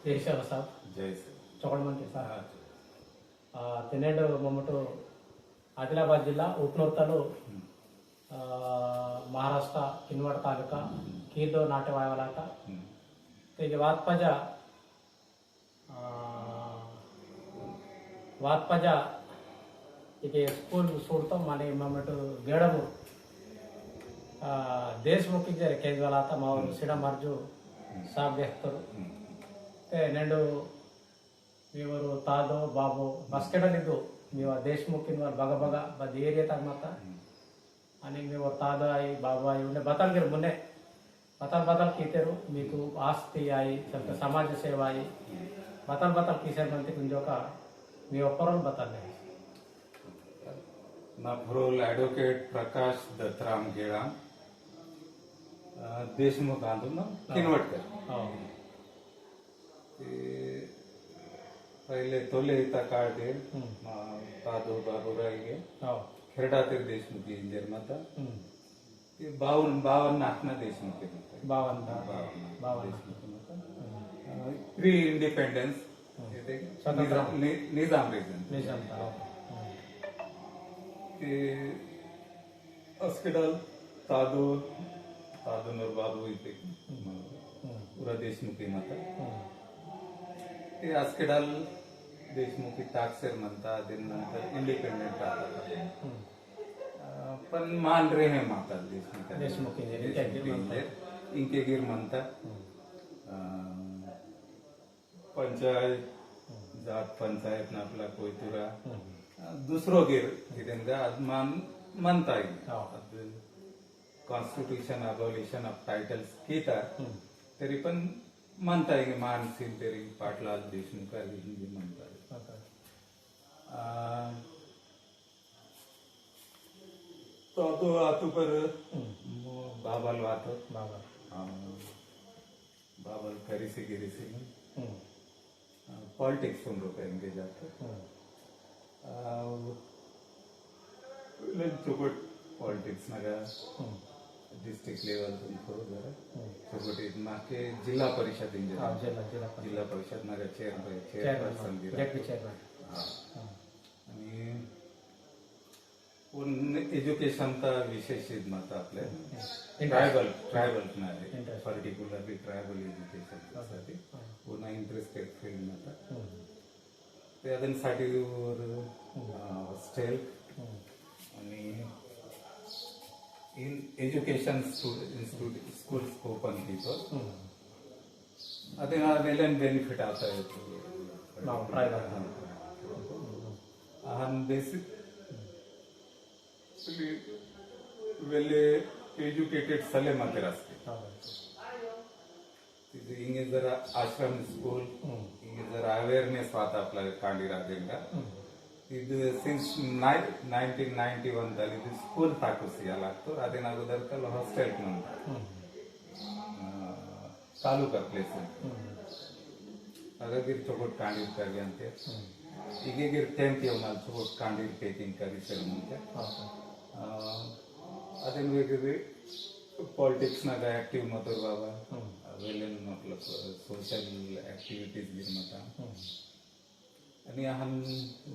ಜಯಶಾಲ ಸಾಬ್ जय Shri ಚೌಡಮಂಟಿ sir हाँ ತಿನ್ನೆಂಡು ಮೊಮ್ಮಟು ಆದಿಲಾಬಾದ್ ಜಿಲ್ಲಾ ಉಪ್ನೂರ್ ತಾಲೂಕು महाराष्ट्र किनवट तालुका कीर्दो नाटेवायवालाता तेगे वातपजा इके स्कूल सूडतो माने मम्मटु गेडमु देशमुख जरे केजवालाता मावरू सिडम अर्जु साब गेहतರು ते नेंडु मीवरू तादो बाबू बस्केडलिದ್ದು मीवा देशमुख किनवाल बगबग बद एरिया तक माता आणि मी ताद आई बाबा आई उन्हें बदल गिर मुन्ने बदल कीतेरू मीकु आस्ती आई चलते समाज सेवा आई बदल कीसर मंत्री कुंजो का मी ओपरल बदलने ना फरोल एडवोकेट प्रकाश दत्तराम गेड़ा देशमुख आंदोलन ना किनवटकर पहले तोले इता काटे तादो बाबूराईगे खेरडातिर देशमुख इंजर मत बावन नाकना देशमुख बावन प्री इंडिपेंडेंस निजाम रीजन अस्केडाल तादो नर बाबू इथे पुरा देशमुखी मत अस्केडाल देशमुखी ताकसेर म्हणता नंतर इंडिपेंडेंट पण मान रे हे माता देशमुख इंके गिर म्हणता पंचायत जात पंचायत ना आपला कोयतुरा दुसरो गिर कितेंगा मान म्हणता कॉन्स्टिट्यूशन अबॉलिशन ऑफ टाइटल्स कीता तरी पण म्हणता मान सील तरी पाटलाल देशमुख हिंदी म्हणता तो आतु पर बाबल वातो बाबल करीसी गिरीसी पॉलिटिक्स सुन रुपए एंगेज आते चुकट पॉलिटिक्स नगा डिस्ट्रिक्ट लेवल तुमको जरा चुकट इतना के जिला परिषद जिला परिषद नगा चेयरपर्सन आणि एज्युकेशन चा विशेष मत आपल्या ट्रायबल पर्टिक्युलरली ट्रायबल एज्युकेशन साठी पूर्ण इंटरेस्टेड फील्ड मत ते अदनसाठी हॉस्टेल आणि इन एज्युकेशन स्कूल्स ओपन कितो अदे वेलन बेनिफिट आता है ट्रायबल बेसिक वेले एज्युकेटेड सले मात्र असते हिंगे जरा आश्रम स्कूल हिंगे जरा अवेअरनेस वाता आपला कांडी राहतेंगा ಇದು ಸಿನ್ಸ್ 1991 ದಲ್ಲಿ ಇದು ಸ್ಕೂಲ್ ತಾಕುಸಿಯ लागतो ಅದೇ ನಾಗೋದರ ಕಲ್ ಹಾಸ್ಟೆಲ್ ಅಂತ ತಾಲೂಕಾ ಪ್ಲೇಸ್ ಹಾಗಾಗಿ ಚೋಕೋಟ್ ಕಾಂಡಿರ್ ಕರಿ ಅಂತೆ ಈಗ 10th येऊन चोकोट कांडीर पेकिंग करी सर म्हणते अदन वेगळे पॉलिटिक्स नागा ऍक्टिव्ह मतर बाबा वेलेन मतलब सोशल ऍक्टिव्हिटीज गिर मता आणि हम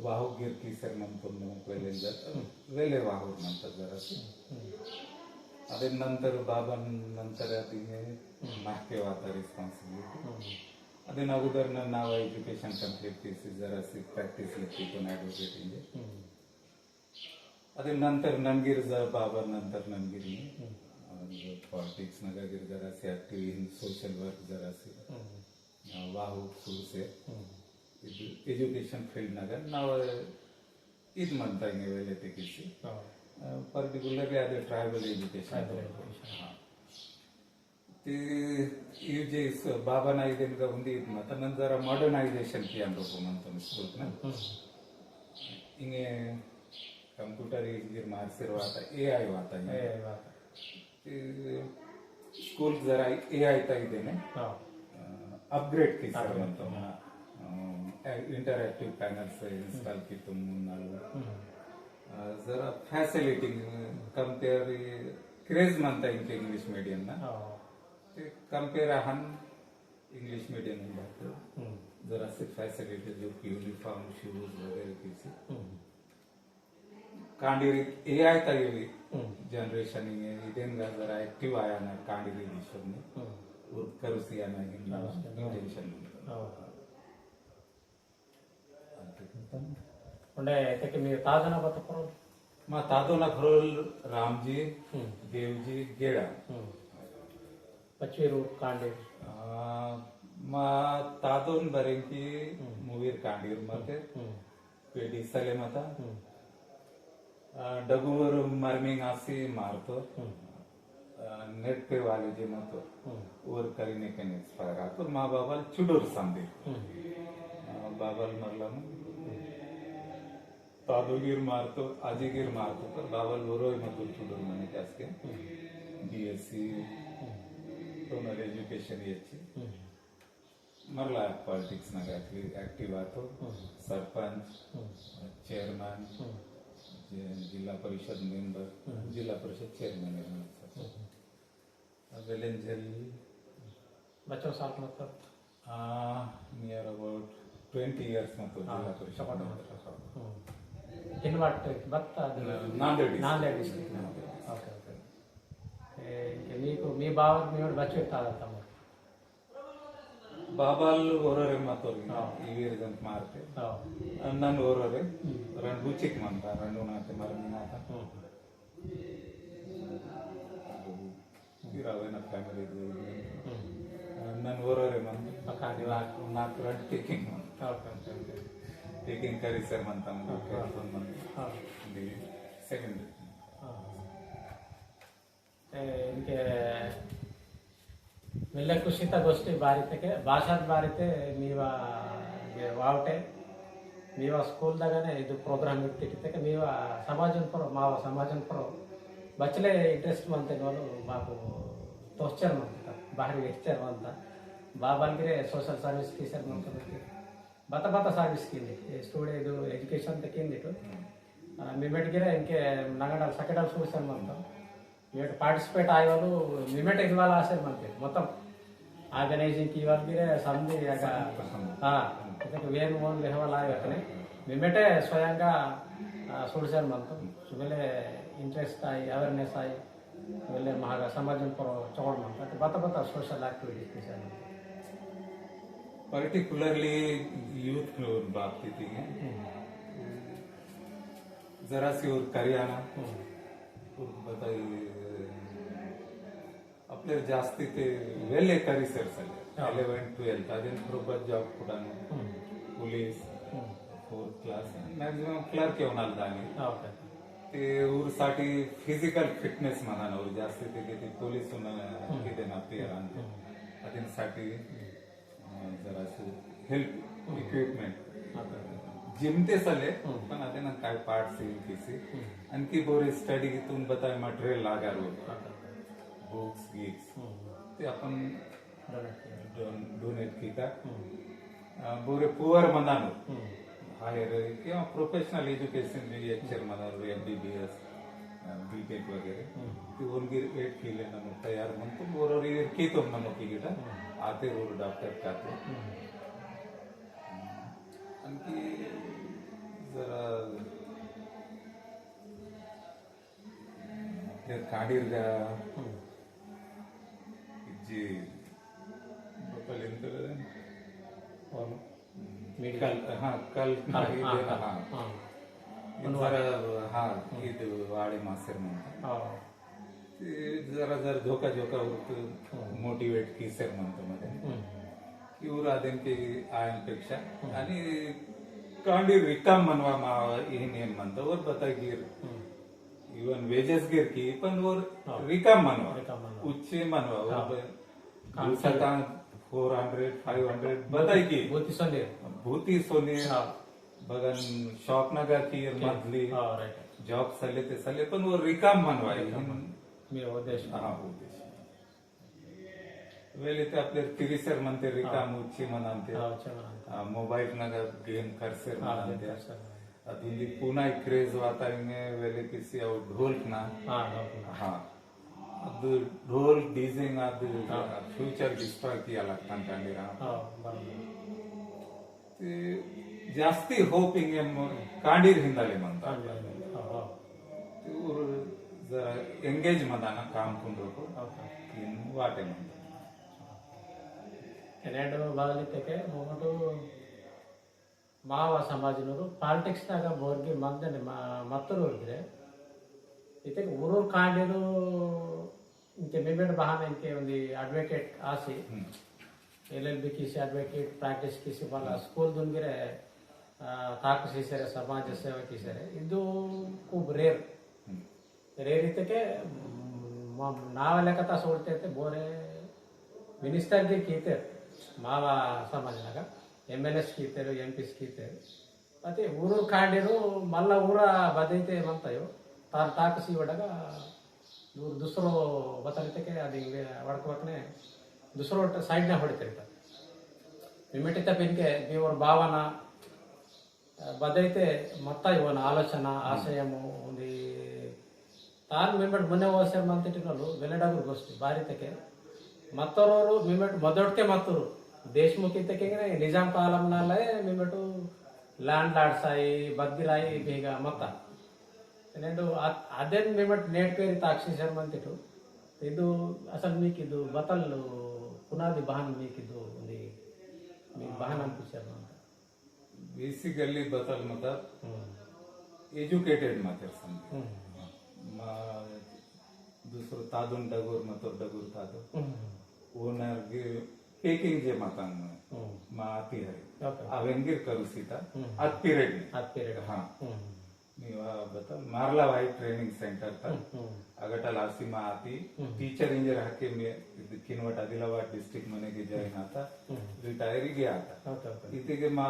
वाहू गिर की सर म्हणतो वेलेन वेले वाहू म्हणतात जरा अदे नंतर बाबा नंतर तिने माके वाता रिस्पॉन्सिबिलिटी अदे अगोदर नाव एज्युकेशन कंप्लीट केसी जरा प्रॅक्टिस लिखी पण ऍडव्होकेट इंजे अदे नंतर नंदगिर बाबा नंतर नंदगिरी पॉलिटिक्स नगर जरा से एक्टिव इन सोशल वर्क जरा से वाहू सुरू से एज्युकेशन फील्ड नगर नाव ईद म्हणता येईल वेले ते किसी पर्टिक्युलरली अदे ट्रायबल एज्युकेशन ते जे बाबा नाईदेन का उंदी मत जरा मॉडर्नाइजेशन की अनुभव म्हणतो स्कूल ना इंगे कंप्यूटर इंजीनियर मार्क्सर वाता एआई वाता स्कूल जरा एआई ता इदेने अपग्रेड की सर म्हणतो इंटरॅक्टिव्ह पॅनल्स इन्स्टॉल की तुम जरा फॅसिलिटी कंपेअर क्रेज म्हणता येईल इंग्लिश मीडियम ना कंपेअर आहान इंग्लिश मीडियम में जाते जरा से फैसिलिटी जो यूनिफॉर्म शूज वगैरह की कांडीरी ए आयता इवी जनरेशन इदेनगा जरा एक्टिव आया ना कांडीरी विषय में करुसी आना इंटेंशन ఉండే అయితే మీ తాజన బతకరు మా తాతోన ఖరోల్ రామ్జీ దేవ్జీ గేడా పచ్చిరు కాండి మా తాతోన్ బరెంకి మూవీర్ కాండీర్ మతే पेडी सले मता डगुवर मर्मिंग आसी मारतो नेट पे वाले जे मतो और करीने के नेक्स्ट पर तो माँ बाबा चुडूर संदे बाबल मरलम तादुगिर मारतो आजीगिर मारतो पर बाबल वरोय मतो चुडूर मने त्यासके बीएससी टोनल एजुकेशन याची मरला पॉलिटिक्स ना एक्टिव आतो सरपंच चेयरमैन जिला परिषद मेंबर जिला परिषद चेयरमैन वेलेंजल बच्चों साल मतलब नियर अबाउट 20 years मतलब जिला परिषद इन वाट बत्ता नांदेड़ डिस्ट्रिक्ट ओके ओके మీకు మీ బావ మీ బచ్చ తాగుతాము ಬಾಬಾಲ್ ಓರೋರೆ ಮಾತೋರಿ ಇವೀರ್ ಜಂತ ಮಾರ್ತೆ ನನ್ ಓರೋರೆ ರಂಡ್ ಬುಚಿಕ್ ಮಂತ ರಂಡು ನಾತೆ ಮರಮಿನಾತ ಇರಾವೇನ ಫ್ಯಾಮಿಲಿ ನನ್ ಓರೋರೆ ಮಂತ ನಾಲ್ಕು ರಂಡ್ ಟೇಕಿಂಗ್ ಟೇಕಿಂಗ್ ಕರಿ ಸರ್ ಮಂತ ಸೆಕೆಂಡ್ इनके मिले कुशीता गोष्ठी बारीते के भाषात बारीते मीवा वावटे मीवा स्कूल दागाने ಇದು ಪ್ರೋಗ್ರಾಮ್ ಇರ್ತಿತ್ತೆ మీవా సమాజం పర మావ సమాజం పర బచ్చలే ఇంట్రెస్ట్ మంతే వాళ్ళు మాకు తోచారు మంత బాహరి వెచ్చారు మంత బాబాల్గిరే సోషల్ ಸರ್ವಿಸ್ టీచర్ మంత ಬತ ಬತ ಸರ್ವಿಸ್ ಕಿಂದಿ ಸ್ಟೂಡೆಂಟ್ ಇದು ಎಜುಕೇಶನ್ ತಕಿಂದಿಟ್ಟು ಮಿಮೆಟ್ಗಿರೆ ಇಂಕೆ ನಗಡಲ್ ಸಕಡಲ್ ಸೋಷಲ್ ಮಂತ ये पार्टिसिपेट आए वालों मिमेट एक वाला आसे मानते मतलब ऑर्गेनाइजिंग की बात भी है समझे या हाँ तो वेन मोन लेह वाला आए रखने मिमेट स्वयं का सोल्जर मानते सुबह इंटरेस्ट आई अवेयरनेस आई वेले महागा समाजन पर चौड़ मानता तो बता बता सोशल एक्टिविटीज की सारी पर्टिकुलरली यूथ की ओर बात की थी जरा सी और करियाना बताइए आपले जास्ती ते वेले करी सर सले 11 12 अजून बरोबर जॉब कुडान police 4th class maximum clerk येऊन आला आणि ते ऊरसाठी फिजिकल फिटनेस म्हणा ना जास्ती ते किती पोलीस किती ना पेअर आणते अजूनसाठी जरासं हेल्प इक्विपमेंट जिम ते सले पण आता ना काय पार्ट्स येईल किसी आणखी बोरे स्टडी घेतून बताय मटेरियल लागार बुक्स गिक्स ते आपण डोनेट किया बोरे पुअर मनानो हायर किंवा प्रोफेशनल एज्युकेशन लेक्चर मनानो MBBS बीटेक वगैरे ते ओनगिर एट केले ना तयार म्हणतो बरोबर की तो ना की गिटा आते रोड डॉक्टर काते आणखी जरा काडीरगा जी लोकल इंटर मेडिकल हाँ कल हाँ हाँ ಇದು वाडे मासेर म्हणतात जरा जरा झोका झोका मोटिवेट कीसेर म्हणतो मध्ये इवर अदेनकी आयांपेक्षा आणि कांडी रिकाम मनवा मा येन म्हणतो वर बतागीर इवन वेजेस गिर की पण वर रिकाम मनवा उच्चे मनवा दिवसाता 400 500 बताय की भूती सोने बघन शॉप नगर की मधली जॉब सले ते सले पण वर रिकाम मनवा मी उद्देश हा उद्देश वेळे ते आपले तिरिसर म्हणते रिकाम उच्ची म्हणते मोबाईल नगर गेम करसेर म्हणते अतुली पुन्हा क्रेज वातावरण वेळे किसी और ढोल ना हाँ ಅದು ರೋಲ್ ಡೀಸಿಂಗ್ ಅದು ಫ್ಯೂಚರ್ ಡಿಸ್ಟ್ರಾಯ್ ಕಿಯಲ್ಲ ಅನ್ಕೊಂಡಿರ ಜಾಸ್ತಿ ಹೋಪ್ ಹಿಂಗೆ ಕಾಂಡೀರ್ ಹಿಂದಲೆ ಮಂತ ಇವರು ಎಂಗೇಜ್ ಮಂದಾನ ಕಾಮ್ ಕುಂಡ್ರು ಇನ್ನು ವಾಟೆ ಮಂತ ಎರಡು ಬದಲಿದ್ದಕ್ಕೆ ಮೊದಲು ಮಾವ ಸಮಾಜನವರು ಪಾಲಿಟಿಕ್ಸ್ನಾಗ ಬೋರ್ಗಿ ಮಂದನೆ ಮತ್ತರು ಹೋಗಿದ್ರೆ ಇದಕ್ಕೆ ಊರೂರು ಕಾಂಡಿರು ಇಂಕೆ ಮೇಬೇಡ ಬಹಾನ ಇಂಕೆ ಒಂದು ಅಡ್ವೊಕೇಟ್ ಆಸಿ LLB ಕಿಸಿ ಅಡ್ವೊಕೇಟ್ ಪ್ರಾಕ್ಟೀಸ್ ಕಿಸಿ ಬಲ್ಲ ಸ್ಕೂಲ್ ದುನ್ಗಿರೆ ತಾಕು ಸೀಸರೆ ಸಮಾಜ ಸೇವೆ ಕಿಸರೆ ಇದು खूप ರೇರ್ ಇದಕ್ಕೆ ನಾವೆಲ್ಲ ಕಥಾ ಸೋಡ್ತೈತೆ ಬೋರೆ ಮಿನಿಸ್ಟರ್ಗೆ ಕೀತೆ ಮಾವ ಸಮಾಜನಾಗ MLS ಕೀತೇರು MPs ಕೀತೇರು ಮತ್ತೆ ಊರೂರು ಕಾಂಡಿರು ಮಲ್ಲ ಊರ ಬದೈತೆ ಮಂತಾಯೋ ತಾನು ತಾಕಸಿ ಒಡಗ ಇವ್ರು ದುಸರೋ ಬತ್ತಲಿತಕ್ಕೆ ಅದು ಹಿಂಗೆ ಹೊಡ್ಕೋಬೇಕನೆ ದುಸರೋ ಸೈಡ್ನಾಗ ಹೊಡಿತಿರ್ತಾರೆ ವಿಮೆಟಿತ ಪಿನ್ಕೆ ಇವ್ರ ಭಾವನ ಬದೈತೆ ಮತ್ತ ಇವನ ಆಲೋಚನ ಆಶಯము ಒಂದು ತಾನು ಮಿಮೆಟ್ ಮುನ್ನೆ ಹೋಸರ್ ಮಂತಿಟ್ಟಿನಲ್ಲೂ వెల్లడగురు ಗೋಷ್ಠಿ ಬಾರಿತಕ್ಕೆ ಮತ್ತವರು ಮಿಮೆಟ್ ಮೊದೊಡ್ಕೆ ಮತ್ತರು ದೇಶಮುಖಿ ತಕ್ಕೆ ನಿಜಾಂ ಕಾಲಂನಲ್ಲೇ ಮಿಮೆಟು ಲ್ಯಾಂಡ್ ಲಾರ್ಡ್ಸ್ ಆಯಿ ಬದ್ದಿರಾಯಿ ಬೇಗ ಮತ್ತ ನೆಂಡು ಅದೇನು ಮಿಮೆಟ್ ನೇಟ್ಕೇರಿ ತಾಕ್ಷಿ ಶರ್ಮ ಅಂತಿಟ್ಟು ಇದು ಅಸಲು ಮೀಕಿದ್ದು ಬತಲ್ಲು ಪುನಾದಿ ಬಹನ್ ಮೀಕಿದ್ದು ಒಂದು మీకు బహన్ అనిపించారు ಬೇಸಿಕಲಿ ಬತಲ್ ಮತ ಎಜುಕೇಟೆಡ್ ಮಾತಾಡ್ಸಂತ दुसरो तादून डगोर मतो डगोर तादो ओनर गे पेकिंग जे मातांग मा आती हरी अवेंगीर करू सीता अत पीरियड हां नीवा बता मारला वाई ट्रेनिंग सेंटर था अगटल आसी मा आती टीचर इंजर हके में किनवट आदिलाबाद डिस्ट्रिक्ट मने के जॉइन आता रिटायरी गे आता इथे के मा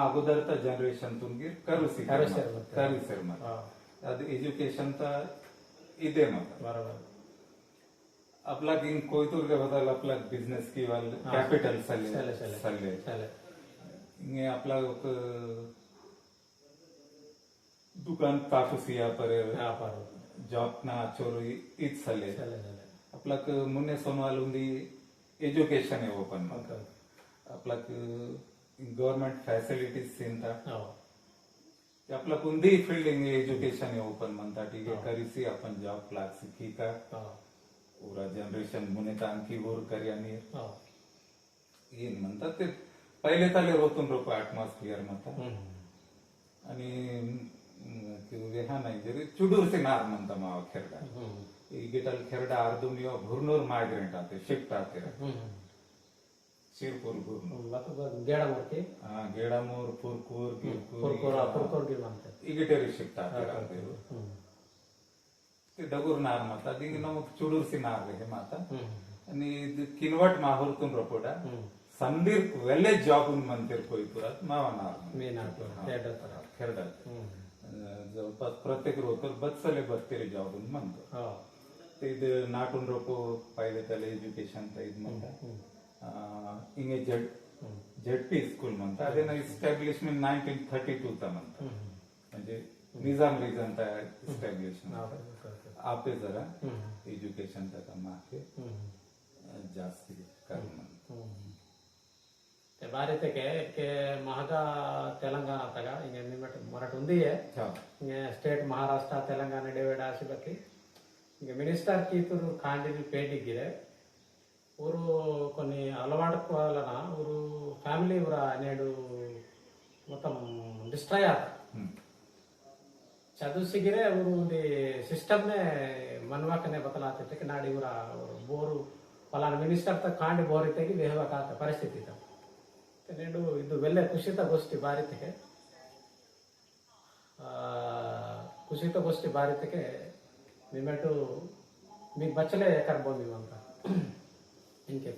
अगोदरता जनरेशन तुमगे करू सीता करू सर मत ಅದು एजुकेशन ता इदे मत बरोबर आपला किंग कोयतूर के बदल आपला बिझनेस की वाल कॅपिटल सल्ले इंगे आपला दुकान ताफसिया पर जॉब ना चोरू इच सल्ले आपला मुन्ने सोनवाल उंदी एजुकेशन है ओपन आपला गवर्नमेंट फॅसिलिटीज सिंता आपला कोणती फील्डिंग एज्युकेशन ओपन म्हणतात ठीक आहे करीसी आपण जॉब क्लास की का पूरा जनरेशन मुने आणखी वर करी आणि ಏನ್ म्हणतात ते पहिले ताले रोतून रोप अॅटमॉस्फियर म्हणतात आणि हा नाही जरी चुडूरसे नार म्हणता मावा खेरडा ಈ ಗಿಟಲ್ खेरडा अर्धुमियो भुरनूर मायग्रेंट आते शिफ्ट आते शिरपूर गेडामूर्ती गेडामूर पुरकूर इगिटेरी शिफ्ट आते ते डगूर नार माता दिंग नमक चुडूरसी नार रे माता आणि किनवट माहुरतून रपोडा संदीर वेले जॉब मंदिर कोईपुरात मावा नार खेरडा जवळपास प्रत्येक रोतर बत्सले बत्तेरे जॉब म्हणतो ते नाटून रोपो पाहिले त्याला एज्युकेशन इद म्हणतात इंगे जेडपी स्कूल म्हणतात अదే ना इस्टॅब्लिशमेंट 1932 ता म्हणतात म्हणजे निजाम रिजन ता इस्टॅब्लिशमेंट आपे जरा एज्युकेशन ता माके जास्ती करून ते ಭಾರತಕ್ಕೆ ಮಹಾಗ ತೆಲಂಗಾಣ ತಗ ಹಿಂಗೆ ಮರಾಠ ఉంది ಹಿಂಗೆ ಸ್ಟೇಟ್ ಮಹಾರಾಷ್ಟ್ರ ತೆಲಂಗಾಣ ಡಿವೈಡ್ ಆಸಿಬಕ್ಕೆ ಹಿಂಗೆ ಮಿನಿಸ್ಟರ್ ಕೀತೂರು ಕಾಂಡಿನಿ ಪೇಂಟಿಗಿದೆ ఊరు కొన్ని అలవాటు వలన ఊరు ఫ్యామిలీ ఊర నేడు మొత్తం డిస్ట్రాయ్ ఆత చదువు సిగిరే ఊరు సిస్టమ్నే ಮನ್ವಾಕನೆ ಬದಲಾಗ್ತೈತೆ ನಾಡಿ ಊರ ಬೋರು ಫಲಾನ ಮಿನಿಸ್ಟರ್ ತ ಕಾಂಡಿ ಬೋರಿ ತೆಗಿ ಬೇಹಬೇಕಾದ ಪರಿಸ್ಥಿತಿ ಇತ್ತು నేడు ಇದು వెల్లೆ ಕುಶಿತ ಗೋಷ್ಠಿ ಭಾರತಕ್ಕೆ ಕುಶಿತ ಗೋಷ್ಠಿ ಭಾರತಕ್ಕೆ ನಿಮ್ಮೆಟು మీకు బచ్చలే ఎక్కడ పోంది అంతా इनके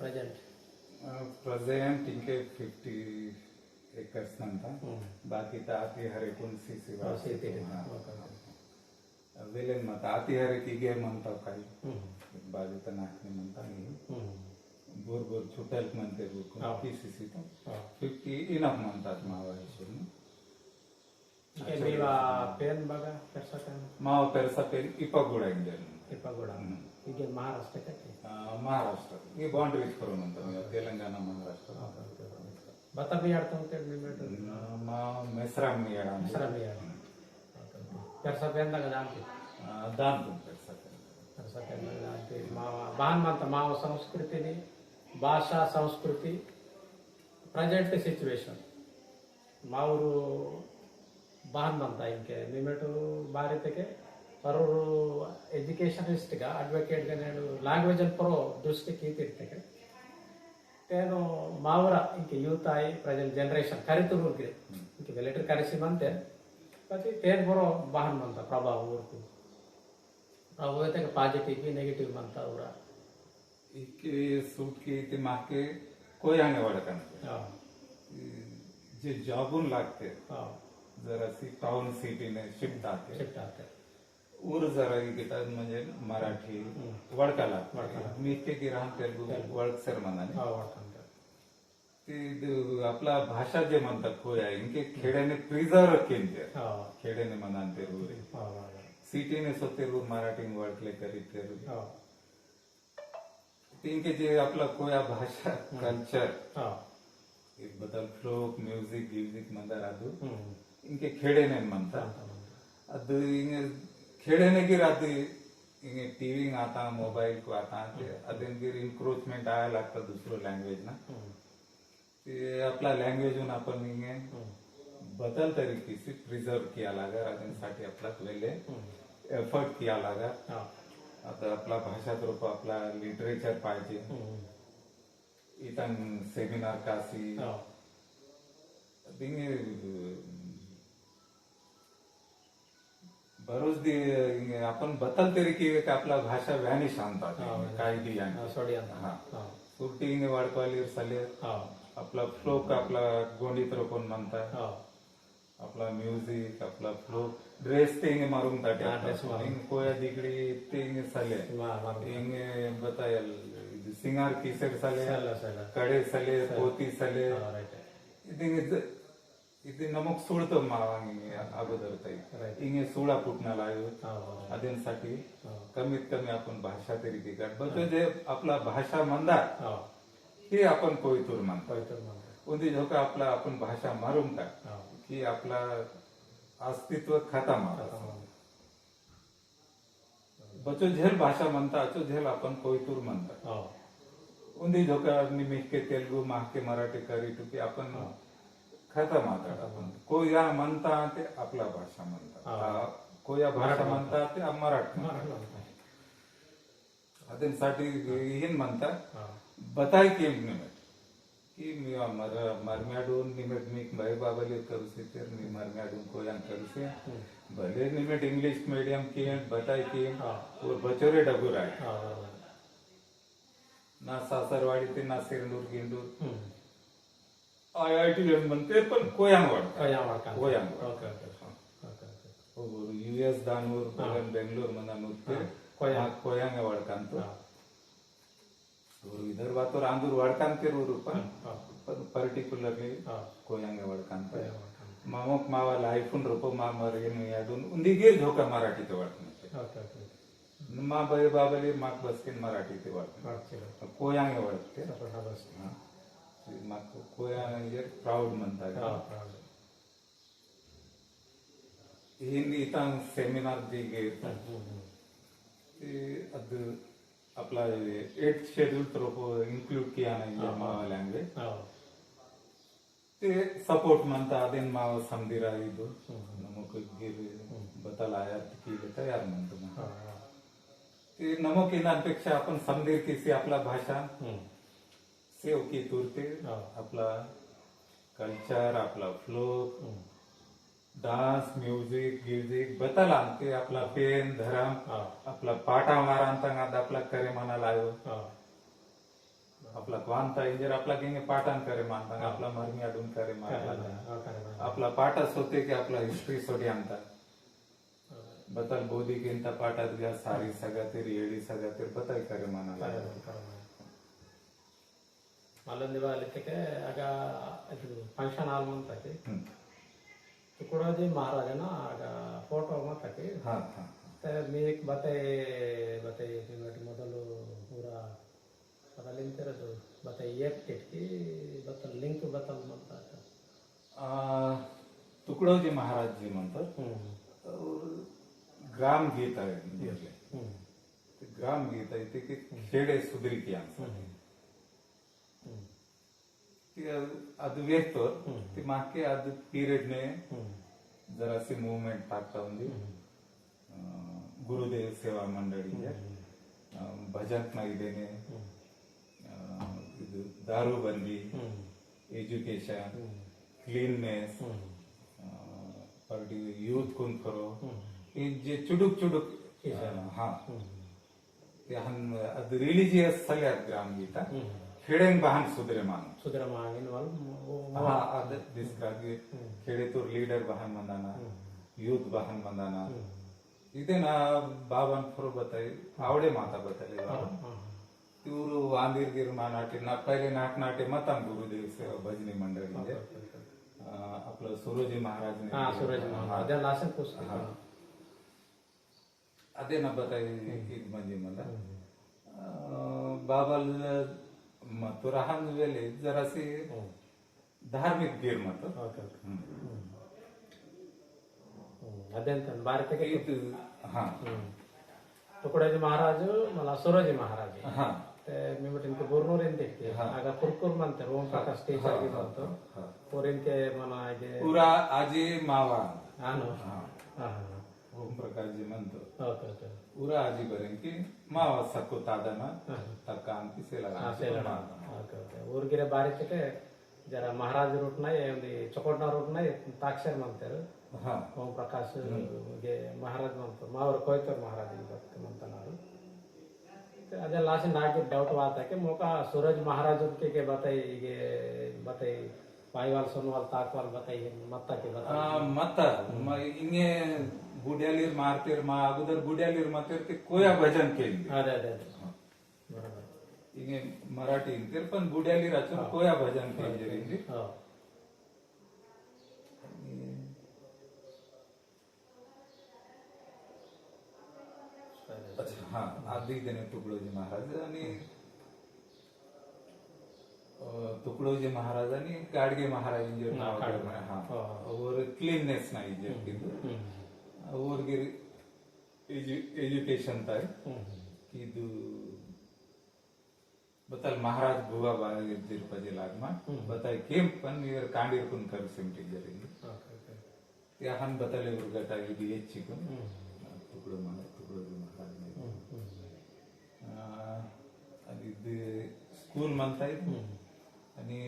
प्रेजेंट इनके 50 एकर्स नंतर बाकी तर आती हरे कोणसी सेवा वेलेन मत आती हरे तिगे म्हणतात काही बाजू तर नाचणे म्हणतात बोर बोर छोटल म्हणते PCC 50 इनफ म्हणतात मावा पेन बघा मावा पेरसा पेन इपागुडा इंजन इपागुडा ಹೀಗೆ ಮಹಾರಾಷ್ಟ್ರಕ್ಕೆ महाराष्ट्र ಈ ಬೌಂಡ್ರೀಸ್ ಕरून ಅಂತ ತೆಲಂಗಾಣ ಮಹಾರಾಷ್ಟ್ರ ಭತ್ತ ಬಿಯಾಡ್ತಾ ಅಂತೇಳಿ ನಿಮ್ಮೆಟ್ಟು मेसरा मियाड़ा ಹೆಸರ ಬಿಯಾಡ ಕೆರ್ಸ ಬೆಂದಾಗ ಜಾಂತಿ दान पेरसा ಕೆರ್ಸ ಬೆಂದಾಗ ಜಾಂತಿ ಮಾವ ಬಾನ್ ಮಂತ ಮಾವ ಸಂಸ್ಕೃತಿನಿ ಭಾಷಾ ಸಂಸ್ಕೃತಿ ಪ್ರೆಸೆಂಟ್ ಸಿಚುವೇಶನ್ ಮಾವರು ಬಾನ್ ಮಂತ ఇంకే నిమెటు భారతకే పరరు ఎడ్యుకేషనిస్ట్ గా అడ్వకేట్ గా నేను లాంగ్వేజ్ అని పರೋ దృష్టి కీతిರ್ತೇನೆ నేను ಮಾವರ ఇంకే ಯೂತ್ ಆಯಿ ಪ್ರೆಸೆಂಟ್ ಜನರೇಷನ್ ಕರಿತುರುಗೆ ఇంకే ವೆಲೆಟರ್ ಕರೆಸಿ ಮಂತೆ ಮತ್ತೆ ತೇನ್ ಬರೋ ಬಾಹನ್ ಮಂತ ಪ್ರಭಾವ ಊರ್ಕು ಪ್ರಭಾವ అయితే ಪಾಸಿಟಿವ್ ನೆಗೆಟಿವ್ ಮಂತ ಅವರ इके सूट के इथे माके कोई आने वाला का जे जॉबून लागते जरा सी टाउन सिटी ने शिफ्ट आते शिफ्ट आते ऊर जरा घेतात म्हणजे मराठी वडकाला मी ते की राहण तेलगू वळख सर म्हणाले ते आपला भाषा जे म्हणतात कोया इनके खेड्याने प्रिझर्व केले खेड्याने म्हणान ते रूर सिटीने स्वतः रूर मराठी वळखले करीत ते इनके जे आपला कोया भाषा कल्चर बदल फ्लोक म्युझिक म्युझिक म्हणतात राहतो इनके खेड्याने म्हणतात ಅದು ಹಿಂಗೆ खेळण्यागी राहते हिंगे टीव्ही आता मोबाईल को आता अदेनगिर इन्क्रोचमेंट आया लागतं दुसरं लँग्वेज ना ते आपला लँग्वेज हून आपण हिंगे बदल तरीके से प्रिझर्व किया लागा अदेनसाठी आपला पहिले एफर्ट किया लागा आता आपला भाषा रूप आपला लिटरेचर पाहिजे इथं सेमिनार कासी हिंगे बरोच दे आपण बदल तरी की आपला भाषा व्हॅनिश आणतात काही दी हा सुट्टी वाढवाली सले आपला फ्लोक आपला गोंडीत रोपण म्हणतात आपला म्युझिक आपला फ्लोक ड्रेस ते हिंगे मारून ताटे कोया दिगडी ते हिंगे सले हिंगे बतायल सिंगार किसेट सले कडे सले पोती सले इथे नमक सोडतो मावांगी अगोदर हिंगे सोळा फुटणार आहे अदेनसाठी कमीत कमी आपण भाषा तरी तिकट बघतो जे आपला भाषा मंदा हे आपण कोयतूर म्हणतो कोणती झोका आपला आपण भाषा मारून का की आपला अस्तित्व खाता मारा बचो झेल भाषा म्हणता अचो झेल आपण कोयतूर म्हणता कोणती झोका निमित्त तेलगू माहके मराठी करी टुकी आपण खाता माताड आपण कोया म्हणता ते आपला भाषा म्हणता कोया भाषा म्हणता ते मराठी अदेनसाठी हिन म्हणता बताय की की मी मरम्याडून निमिट मी भाई बाबाले करूसे तर मी मरम्याडून कोया करूसे भले निमिट इंग्लिश मीडियम की बताय की और बचोरे डबूर आहे ना सासरवाडी ते ना सिरंदूर गिंडूर IIT म्हणते पण कोयांग US दानूर बेंगलोर मनानूर ते कोयांग वाडकांतो विदर्भात रांदूर वाडकांते रूर पण पर्टिक्युलरली कोयांग वाडकांतो मामक मावा लाईफून रूप मा मरगेन याडून उंदीगीर झोका मराठी ते वाडकांते मा बाई बाबली माक बसकेन मराठी ते वाडकांते कोयांग वाडते माको कोया प्राऊड म्हणतात हिंदी इथं सेमिनार जे घेतात ते आपला 8th शेड्यूल तर इन्क्लूड किया नाही मावा लँग्वेज ते सपोर्ट म्हणतात अदेन माव समदिरा इदो नमक गिर बतल आयात की तयार म्हणतो ते नमक इनांपेक्षा आपण समदीर किसी आपला भाषा सेव की तुरते आपला कल्चर आपला फ्लोक डान्स म्युझिक बतला ते आपला पेन धरम आपला पाटा मारांता आपला करे म्हणाला आपला क्वांता इंजर आपला गेंगे पाठान करे मानता आपला मरमी अडून करे मानला आपला पाठाच होते की आपला हिस्ट्री सोडी आणता बतल बोधी गेंता पाठात घ्या सारी सगळ्या तरी येडी सगळ्या तरी बताई करे म्हणाला ಮಲ್ಲೊಂದು ಬಾಲಿಕೆ ಆಗ ಇದು ಫಂಕ್ಷನ್ ಹಾಲ್ ಮಂತಕ್ಕೆ ತುಕುಡೋದಿ ಮಹಾರಾಜನ ಆಗ ಫೋಟೋ ಮಂತಕ್ಕೆ मी एक बताई बताई ಮೊದಲು ಪೂರ ಅದಲ್ಲಿಂತಿರೋದು बताई ಏರ್ಕೆಟ್ಟಿ बतल लिंक बतल म्हणतात तुकडोजी महाराज जी म्हणतात और ग्राम गीत आहे म्हणजे ते ग्राम गीत आहे ते की खेडे सुधरिकी ಅನ್ಸುತ್ತೆ ಅದು ವೇಸ್ತು ती मागे ಅದು ಪೀರಿಯಡ್ ನೇ जरासी मूवमेंट ಆಗ್ತಾ ఉంది गुरुदेव सेवा मंडळीಗೆ ಭಜನ್ಕ್ನ ಇದೇನೆ ಇದು दारूबंदी एज्युकेशन क्लीननेस पार्टी यूथ कोण करो हे जे चुडुक चुडुक हा ते ಅದು ರಿಲಿಜಿಯಸ್ ಸಲ್ಯಾದ ಗ್ರಾಮ ಗೀತ खेडेन बहान सुधरेमान हा ಅದು ದಿಸ್ಕಾಗಿ खेडेतूर लीडर बहान मंदाना यूथ बहान मंदाना ಇದೇನ ಬಾಬನ್ ಫರು बताई आवडे माता बताई ಇವರು ವಾಂದಿರ್ಗಿರ್ ಮಾನಾಟಿ ना पहिले नाटे मतान गुरुदेव सेवा भजनी मंडळी आपलं सूरजी महाराज अదే ना बताई म्हणजे मला बाबाल ಮತ್ತು ರಹಾನ್ ವೇಳೆ जरासी धार्मिक गिर मत अद्यांत भारताचे हा तुकडाजी महाराज मला सूरजी महाराज हा मी म्हटलं ते बोरनूर येते आगा कुरकुर म्हणतात ओम प्रकाश स्टेज आगी म्हणतो पोरेन ते मला पुरा आजी मावा हा नो ओम प्रकाश जी म्हणतो ओके ओके पुरा आजी बरेन की मावा सकू तादाನ तक्का अंती सेला ओके ओके ಊರ್ಗಿರೆ ಬಾರಿಕೆ जरा महाराज रूट नाही म्हणजे चकोटना रूट नाही ताक्षर म्हणतात ओम प्रकाश महाराज म्हणतो मावर कोयतर महाराज म्हणताना अदे लास्ट नागे डाउट आता के मोका सूरज महाराज के बताई बताई पाईवाल सोनवाल ताकवाल बताई मत्ता के मत्ता इंगे बुड्यालीर मारतेर मा अगोदर बुड्यालीर मारतेर ते कोया भजन केली अरे अरे बरोबर इंगे मराठी इंतेर पण बुड्यालीर अचून कोया भजन केली हा आधी देणे तुकडोजी महाराज आणि तुकडोजी महाराज आणि गाडगे महाराज और क्लीननेस ना और एजुकेशन ताय ಇದು बताल महाराज बुवा तिरुपति लागमा बताय केम पण इवर कांडीर कुन कर सिमटी जरिंग ते हन बताले उर्गटा इदी ಹೆಚ್ಚಿಕು तुकडो महाराज आणि स्कूल म्हणताय आणि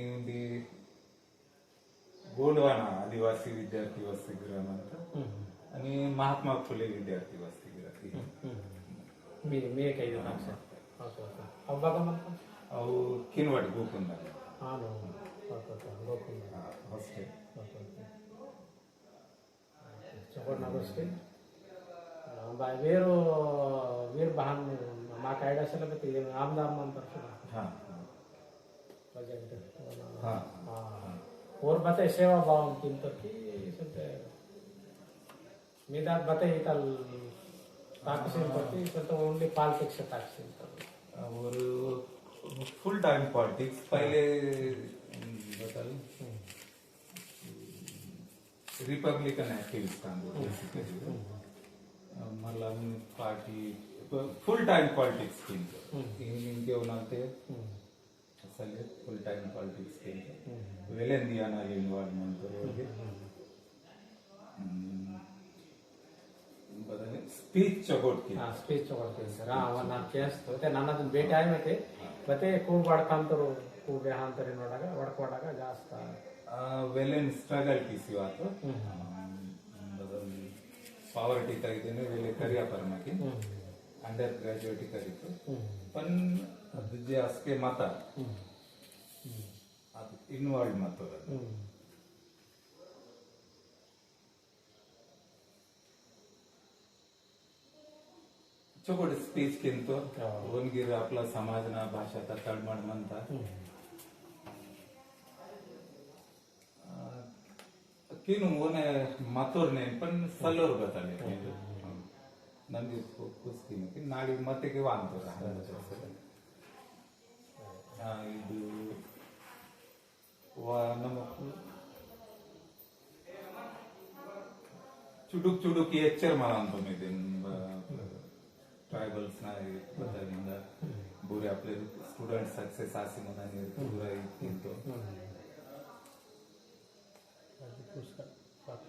गोंडवाना आदिवासी विद्यार्थी वसतिगृह म्हणतात आणि महात्मा फुले विद्यार्थी वसतिगृह मी काही अब्बा का म्हणतात अहो किनवट गोकुंदा हा नो गोकुंदा हॉस्टेल चकोटना हॉस्टेल बाय वेरो वीर बहान माका आयडिया असेल ते आमदार म्हणतात और बताए सेवा भाव किंतु की सुनते मेदात बताए कल ताकसीन पड़ती तो ओनली पॉलिटिक्स ताकसीन और फुल टाइम पॉलिटिक्स पहले बताल रिपब्लिकन एक्टिविस्ट मतलब पार्टी फुल टाइम पॉलिटिक्स इनके उन्हाते असले फुल टाइम पॉलिटिक्स वेलेंदियाना इन्वॉल्वमेंट करोगे बदले स्पीच चकोट की स्पीच चकोट की सर ना केस तो ते नನ್ನದು ಭೇಟಿ ಆಯ್ಮತೆ ಮತ್ತೆ खूप वडकांतರು खूप बेहांतरी ನೋಡಾಗ ವಡಕೋಡಾಗ ಜಾಸ್ತ वेलेन स्ट्रगल की सिवात बदल पावर्टी करीतेने वेले करिया परमाकी अंडर ग्रॅज्युएट करीतो पण जे असके माता इन्वॉल्व मत चोकोड स्पीच किंतो वनगिर आपला समाजना भाषाचा तळमळ म्हणतात किनु ओने मातोर ने पण सलोर बताले ನನಗೆ ಕುಸ್ತೀನಿ ನಾಳೆ ಮತ್ತೆಗೆ ವಾಂತರ ಇದು ನಮಗೆ चुडूक चुडूक एच्चर मला आणतो मी ते ट्रायबल्स ना बद्दल बुरे आपले स्टुडंट सक्सेस असे मला बुरा येतो राज्य पुरस्कार प्राप्त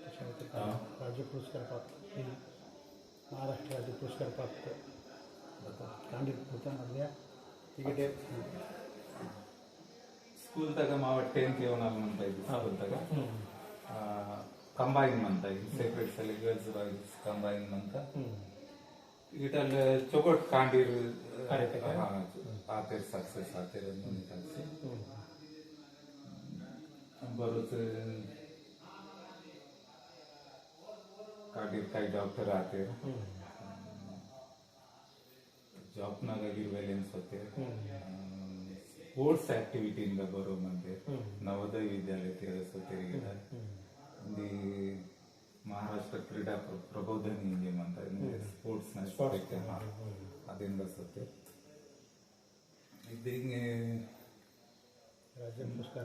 राज्य पुरस्कार प्राप्त महाराष्ट्र राज्य पुरस्कार प्राप्त कांडील भूतानमधल्या तिकडे स्कूल तक मावा 10th येऊन आलं म्हणता येईल स्कूल तक कंबाईन म्हणता येईल सेपरेट सगळे गर्ल्स बॉईज कंबाईन म्हणतात इटल चोगट कांडीर आतेर सक्सेस आतेर बरोच कांडीर काही डॉक्टर आते जॉब ना गिरवेलेन्स होते स्पोर्ट्स ऍक्टिव्हिटी बरोबर म्हणते नवोदय विद्यालय तेरस होते महाराष्ट्र क्रीडा प्रबोधन जे म्हणतात स्पोर्ट्स अदेन बसते राज्य पुरस्कार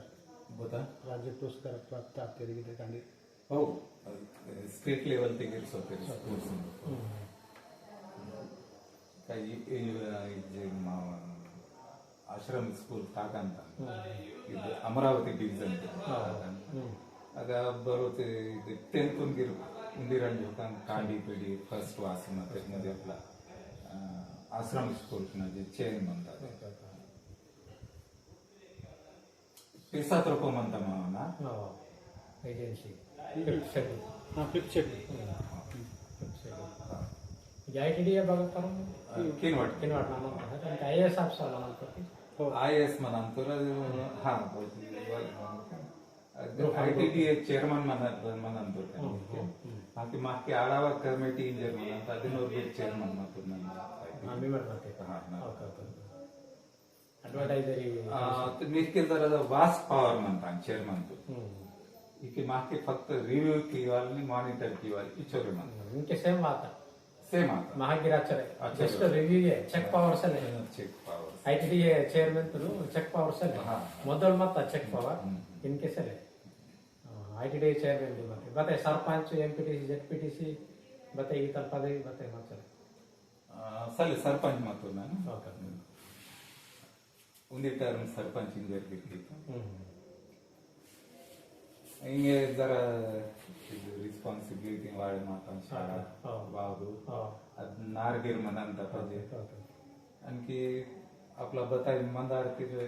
बता राज्य पुरस्कार प्राप्त आपल्याला कांडी हो स्टेट लेवल ते गिर्स होते स्पोर्ट्स काही जे आश्रम स्कूल ताकांत अमरावती डिव्हिजन ಆಗ ಬರುತ್ತೆ ತೆಂಕುಂದಿರು ಇಂದಿರಂಜು ಕಾಂಡಿ ಪಿಡಿ ಫಸ್ಟ್ ವಾಸ ಮತ್ತೆ ಮಧ್ಯಪ್ಲ ಆಶ್ರಮ ಸ್ಕೂಲ್ जे चेन म्हणतात पेसात रोप म्हणता मावना एजन्सी फ्लिप ITD बघा किनवाट IAS आपसाला म्हणतो IAS म्हणतो हा ITD चेअरमन म्हणतो मागे मागे आढावा कमिटी इंजर म्हणतात ಅದನ್ನೋರ್ಗೆ ಚೇರ್ಮನ್ ಮತ್ತು आम्ही म्हणतो ॲडव्हर्टायझरी निश्चित जरा वास्ट पॉवर म्हणतात चेअरमन तो इथे मागे फक्त रिव्ह्यू किंवा मॉनिटर किंवा इचोरे म्हणतात इनके सेम आता महागिराचर जस्ट रिव्यू ಚೆಕ್ ಪವರ್ಸ್ ಅಲ್ಲ ಚೆಕ್ ಪವರ್ ITD ಚೇರ್ಮನ್ ತರು ಚೆಕ್ ಪವರ್ಸ್ ಅಲ್ಲ ಮೊದಲು ಮತ್ತ ಚೆಕ್ ಪವರ್ ಇನ್ಕೆ ಸಲೆ ITD ಚೇರ್ಮನ್ ದಿ ಮತ್ತೆ ಬತೆ ಸರ್ಪಂಚ್ MPTC ZPTC ಬತೆ ಈ ತರ ಪದವಿ ಬತೆ ಮಾಚಲೆ ಸಲೆ ಸರ್ಪಂಚ್ ಮತ್ತು ನಾನು ಒಂದೇ ಟರ್ಮ್ ಸರ್ಪಂಚ್ ಇಂಜರ್ಗಿತ್ತು ಹಿಂಗೆ जरा रिस्पॉन्सिबिलिटी वाढ माता शाळा वागू नारगीर म्हणत पाहिजे आणखी आपला बताय मंदार तिथे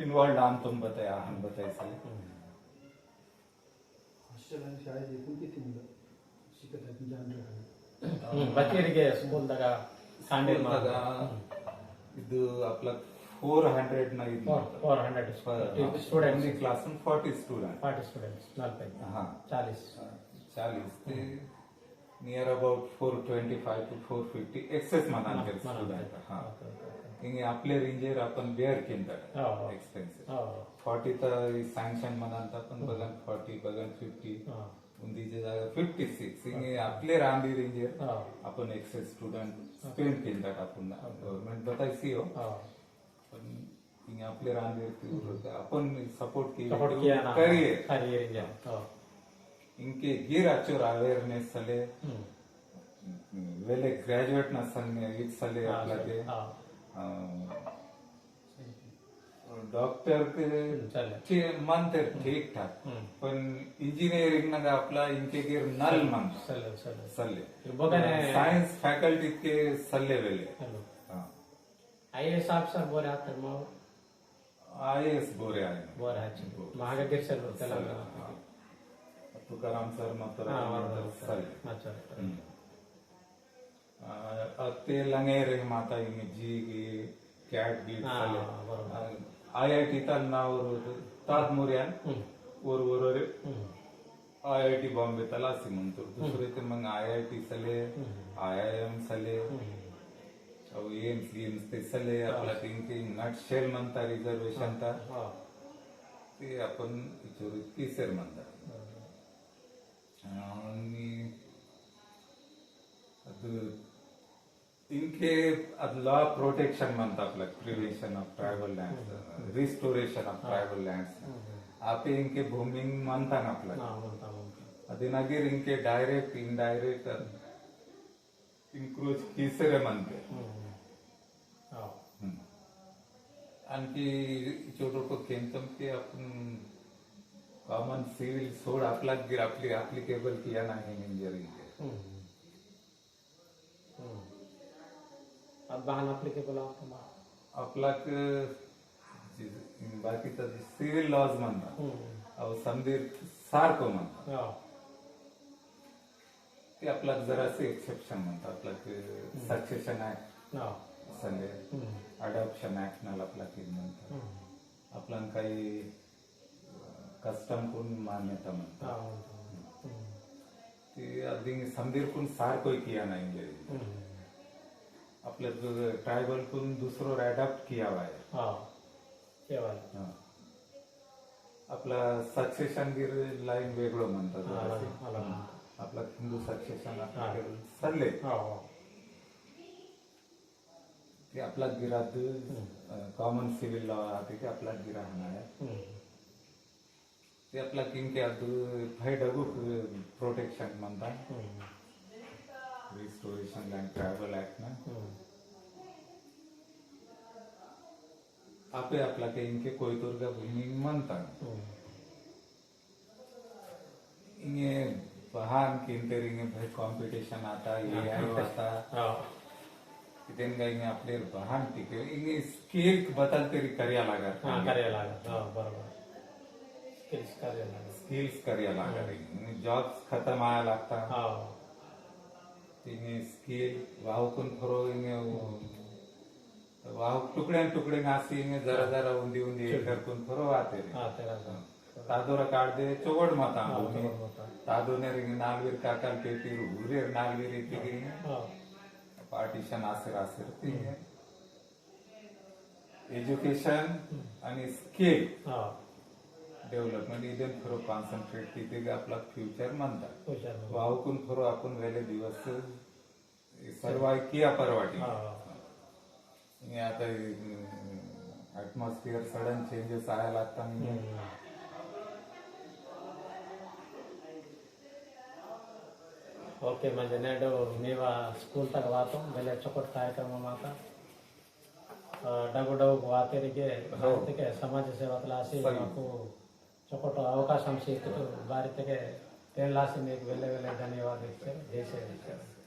इन्वॉल्ड आणतो बताय आहान बतायचं शाळेत एकूण किती मुलं शिकत आहेत ಬಚ್ಚರಿಗೆ ಸ್ಕೂಲ್ದಾಗ ಇದು आपला 400 ना 400 स्टूडेंट क्लास 40 स्टूडेंट 40 हाँ 40 ते नियर अबाउट 425 to 450 एक्सेस म्हणा स्टूडेंट हाँ हिंगे आपले रेंजर आपण बेअर केंद्र एक्सपेन्सिव 40 तर सँक्शन म्हणा पण बघन 40 बघन 50 उंदीचे जागा 56 हिंगे आपले रांदी रेंजर आपण एक्सेस स्टूडेंट स्पेंड केंद्र आपण गव्हर्नमेंट बतायची हो पण आपले रांदे आपण सपोर्ट करिए इनके गिर अचूर अवेयरनेस सले वेले ग्रेजुएट ना संगे इट सले आपला ते डॉक्टर के मन ते ठीक ठाक पण इंजिनिअरिंग ना आपला इनके गिर नल मन सल्ले सायन्स फॅकल्टी के सल्ले वेले IAS ऑफिसर बोरे आता मग IAS बोरे आहे महागाध्यक्ष त्याला तुकाराम सर मात्र ते लंगेरे माता जी कॅट बीट IIT तलनावर ताजमुर्यान वर IIT बॉम्बे तला असे म्हणतो दुसरे ते मग IIT सले IIM सले एम्स ते सले आपला थिंकिंग नट शेल म्हणता रिझर्वेशन ते आपण तिसर म्हणतात आणि इनके लॉ प्रोटेक्शन म्हणतात आपलं prevention of tribal land restoration of tribal land आपे इनके भूमी म्हणतात आपलं अदिनागीर इनके डायरेक्ट इनडायरेक्ट इन्क्रोच किसरे म्हणते आणखी छोटो केंतम की आपण कॉमन सिव्हिल सोड आपला गिर आपली ऍप्लिकेबल किया नाही इंजरी बहान ऍप्लिकेबल आपला बाकीचा सिव्हिल लॉज म्हणतात अहो संदीर सारखं म्हणतात ते आपला जरासे एक्सेप्शन म्हणतात आपला succession act Sunday adoption act नाला आपला ते म्हणतात आपला काही कस्टम करून मान्यता म्हणतात ते अगदी संदीर करून सारखं किया नाही आपल्या ट्रायबल करून दुसरं अडॉप्ट किया आहे आपला सक्सेशन गिर लाईन वेगळं म्हणतात आपला हिंदू सक्सेशन चालले ते आपला गिरात कॉमन सिव्हिल लॉ राहते ते आपला गिरा होणार ते आपला किंके फाय डगू प्रोटेक्शन म्हणतात रिस्टोरेशन लँड ट्रायबल ऍक्ट ना आपे आपला के इनके कोयतुर्गा भूमी म्हणतात इंगे बहान किंतरी इंगे भाई कॉम्पिटिशन आता ये आता कितेन का इंगे आपले बहान टिके इंगे स्किल बदल तरी करिया लागत बरोबर स्किल्स करिया लागत जॉब्स खत्म आया लागता इंगे स्किल वाहूकून फरो इंगे वाहूक टुकड़े नासी इंगे जरा जरा उंदी उंदी करकून फरो आते तादोरा काट दे चोगड़ माता तादो ने रिंग नालवीर काकाल पेटी हुरेर नालवीर इतिगे पार्टीशन आसर एज्युकेशन आणि स्किल डेव्हलपमेंट इथून खरो कॉन्सन्ट्रेट तिथे आपला फ्युचर म्हणतात वाहूकून खरो आपण वेळे दिवस सर्व किया परवाटी आता ऍटमॉस्फियर सडन चेंजेस आया लागता ओके म्हणजे नेडो मीवा स्कूल तक वातो बेले चोकोट कार्यक्रम माता डगु वातेरिगे भारतके समाज सेवा क्लासी माकू चोकोट అవకాశం ಸಿಕ್ಕಿತು ಭಾರತಕ್ಕೆ 10 लाख में वेले वेले धन्यवाद जय श्री